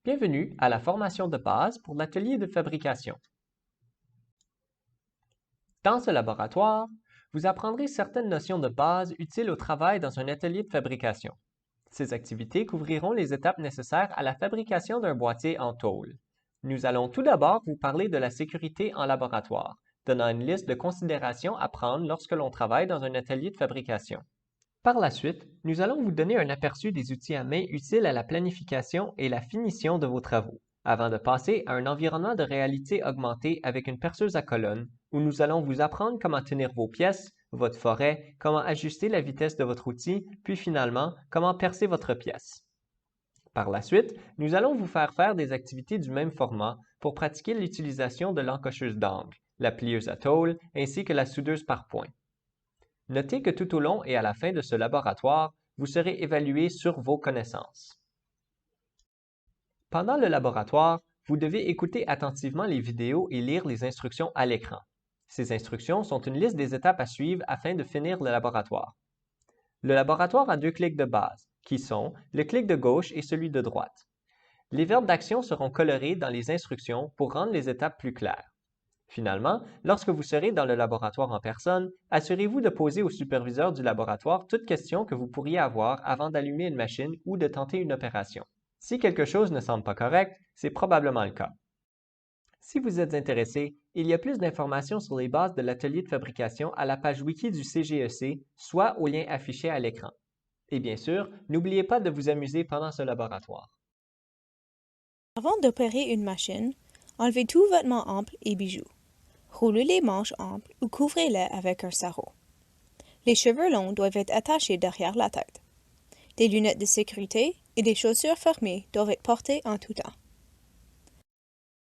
Bienvenue à la formation de base pour l'atelier de fabrication. Dans ce laboratoire, vous apprendrez certaines notions de base utiles au travail dans un atelier de fabrication. Ces activités couvriront les étapes nécessaires à la fabrication d'un boîtier en tôle. Nous allons tout d'abord vous parler de la sécurité en laboratoire, donnant une liste de considérations à prendre lorsque l'on travaille dans un atelier de fabrication. Par la suite, nous allons vous donner un aperçu des outils à main utiles à la planification et la finition de vos travaux, avant de passer à un environnement de réalité augmentée avec une perceuse à colonnes, où nous allons vous apprendre comment tenir vos pièces, votre forêt, comment ajuster la vitesse de votre outil, puis finalement, comment percer votre pièce. Par la suite, nous allons vous faire des activités du même format pour pratiquer l'utilisation de l'encocheuse d'angle, la plieuse à tôle, ainsi que la soudeuse par points. Notez que tout au long et à la fin de ce laboratoire, vous serez évalué sur vos connaissances. Pendant le laboratoire, vous devez écouter attentivement les vidéos et lire les instructions à l'écran. Ces instructions sont une liste des étapes à suivre afin de finir le laboratoire. Le laboratoire a deux clics de base, qui sont le clic de gauche et celui de droite. Les verbes d'action seront colorés dans les instructions pour rendre les étapes plus claires. Finalement, lorsque vous serez dans le laboratoire en personne, assurez-vous de poser au superviseur du laboratoire toute question que vous pourriez avoir avant d'allumer une machine ou de tenter une opération. Si quelque chose ne semble pas correct, c'est probablement le cas. Si vous êtes intéressé, il y a plus d'informations sur les bases de l'atelier de fabrication à la page wiki du CGEC, soit au lien affiché à l'écran. Et bien sûr, n'oubliez pas de vous amuser pendant ce laboratoire. Avant d'opérer une machine, enlevez tout vêtement ample et bijoux. Roulez les manches amples ou couvrez-les avec un sarrau. Les cheveux longs doivent être attachés derrière la tête. Des lunettes de sécurité et des chaussures fermées doivent être portées en tout temps.